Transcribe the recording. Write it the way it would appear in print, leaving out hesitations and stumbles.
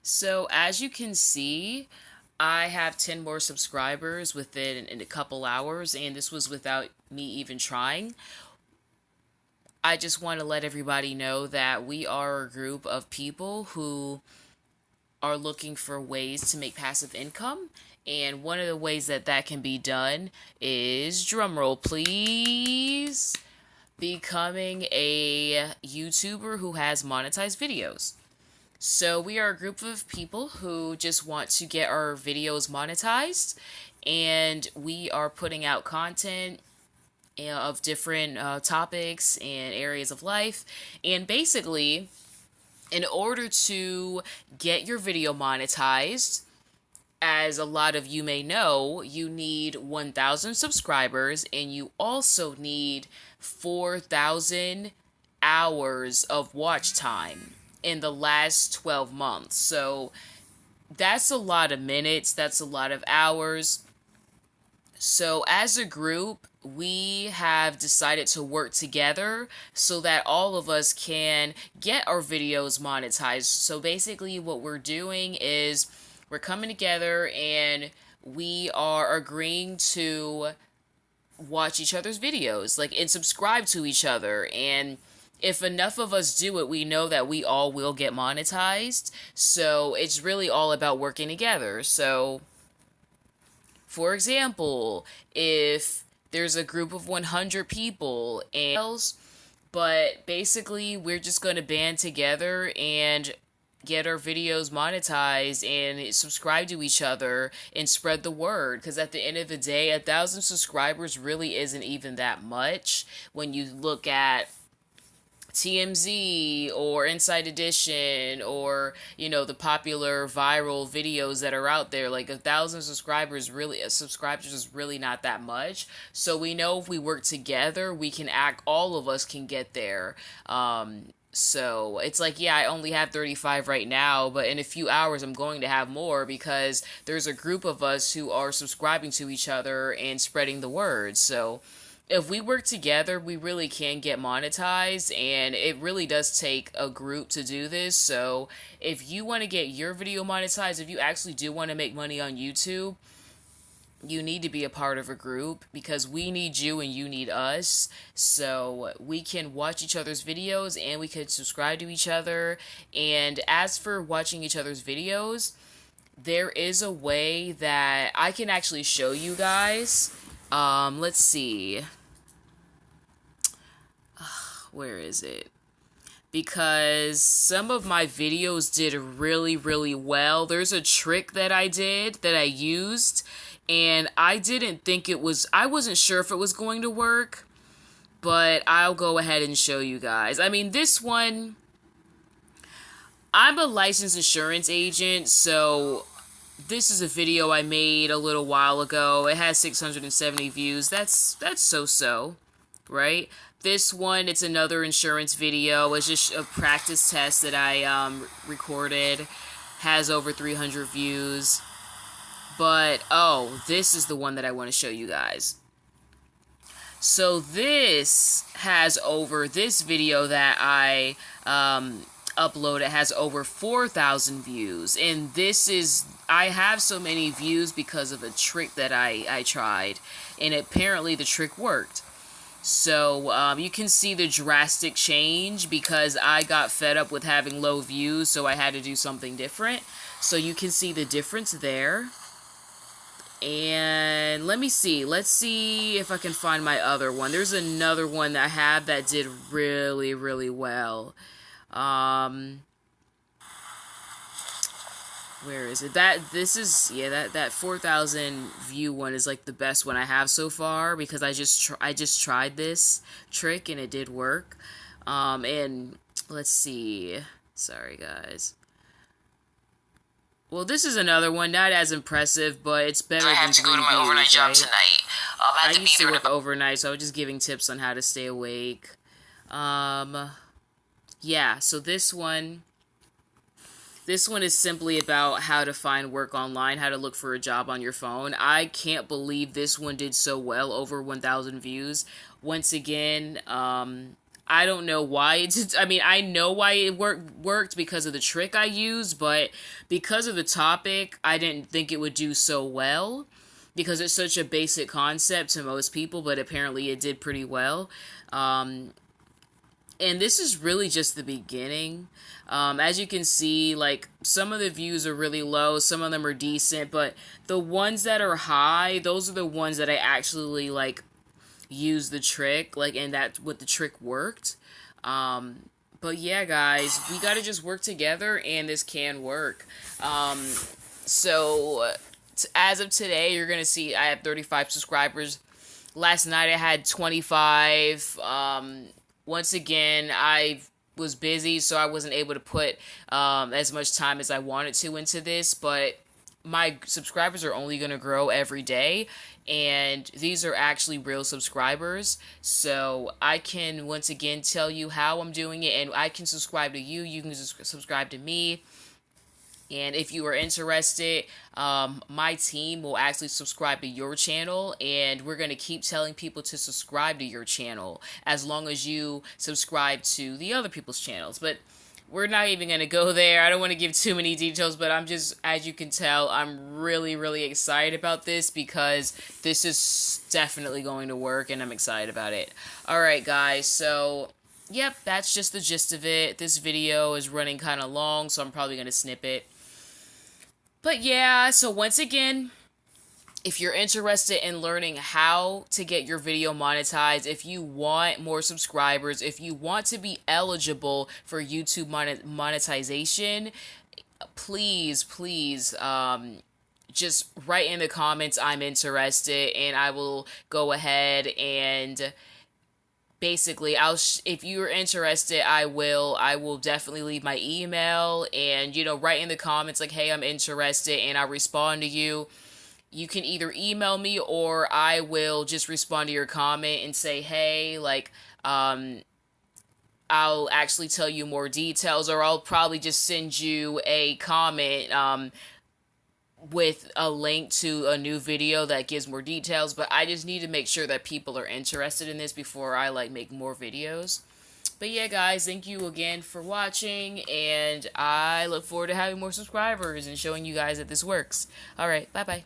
So as you can see, I have 10 more subscribers within in a couple hours, and this was without me even trying. I just want to let everybody know that we are a group of people who are looking for ways to make passive income. And one of the ways that that can be done is, drumroll please, becoming a YouTuber who has monetized videos. So we are a group of people who just want to get our videos monetized, and we are putting out content of different topics and areas of life. And basically, in order to get your video monetized, as a lot of you may know, you need 1,000 subscribers, and you also need 4,000 hours of watch time in the last 12 months. So that's a lot of minutes, that's a lot of hours. So as a group, we have decided to work together so that all of us can get our videos monetized. So basically what we're doing is we're coming together and we are agreeing to watch each other's videos, like, and subscribe to each other. And if enough of us do it, we know that we all will get monetized. So it's really all about working together. So for example, if there's a group of 100 people and but basically we're just going to band together and get our videos monetized and subscribe to each other and spread the word, because at the end of the day, 1,000 subscribers really isn't even that much when you look at TMZ or Inside Edition, or the popular viral videos that are out there. Like, 1,000 subscribers is really not that much. So we know if we work together, we can all of us can get there. So it's like, yeah, I only have 35 right now, but in a few hours I'm going to have more, because there's a group of us who are subscribing to each other and spreading the word. So if we work together, we really can get monetized, and it really does take a group to do this. So if you want to get your video monetized, if you actually do want to make money on YouTube, you need to be a part of a group, because we need you and you need us, so we can watch each other's videos and we can subscribe to each other. And as for watching each other's videos, there is a way that I can actually show you guys. Let's see. Where is it? Because some of my videos did really, really well. There's a trick that I did, that I used, and I wasn't sure if it was going to work, but I'll go ahead and show you guys. I mean, this one, I'm a licensed insurance agent, so this is a video I made a little while ago. It has 670 views. That's so-so, right? This one, it's another insurance video. It's just a practice test that I recorded. Has over 300 views. But, this is the one that I want to show you guys. So this video that I uploaded has over 4,000 views. And I have so many views because of a trick that I tried. And apparently the trick worked. So you can see the drastic change, because I got fed up with having low views, so I had to do something different. So you can see the difference there. And let's see if I can find my other one. There's another one that I have that did really, really well. Where is it? That 4,000 view one is like the best one I have so far, because I just tried this trick and it did work. And let's see. Sorry, guys. Well, this is another one, not as impressive, but it's better than 3 views. I have to go to my overnight job tonight. I used to work overnight, so I was just giving tips on how to stay awake. Yeah, so this one is simply about how to find work online, how to look for a job on your phone. I can't believe this one did so well, over 1,000 views. Once again, I don't know why it's. I mean, I know why it worked because of the trick I used, but because of the topic, I didn't think it would do so well because it's such a basic concept to most people. But apparently, it did pretty well. And this is really just the beginning. As you can see, like, some of the views are really low, some of them are decent, but the ones that are high, those are the ones that I actually like use the trick, like, and that's what the trick worked. But yeah, guys, we gotta just work together, and this can work. So as of today, you're gonna see I have 35 subscribers. Last night I had 25. Once again, I was busy, so I wasn't able to put as much time as I wanted to into this, but my subscribers are only going to grow every day, and these are actually real subscribers. So I can once again tell you how I'm doing it, and I can subscribe to you. You can subscribe to me. And if you are interested, my team will actually subscribe to your channel, and we're going to keep telling people to subscribe to your channel as long as you subscribe to the other people's channels. But we're not even going to go there. I don't want to give too many details, but I'm just, as you can tell, I'm really, really excited about this because this is definitely going to work, and I'm excited about it. All right, guys, so yep, that's just the gist of it. This video is running kind of long, so I'm probably going to snip it. But yeah, so once again, if you're interested in learning how to get your video monetized, if you want more subscribers, if you want to be eligible for YouTube monetization, please, just write in the comments, I'm interested, and I will go ahead and basically if you're interested, I will definitely leave my email, and write in the comments like, hey, I'm interested, and I'll respond to you. You can either email me, or I will just respond to your comment and say, hey, like, I'll actually tell you more details, or I'll probably just send you a comment with a link to a new video that gives more details. But I just need to make sure that people are interested in this before I make more videos. But yeah, guys, thank you again for watching, and I look forward to having more subscribers and showing you guys that this works. All right, bye bye.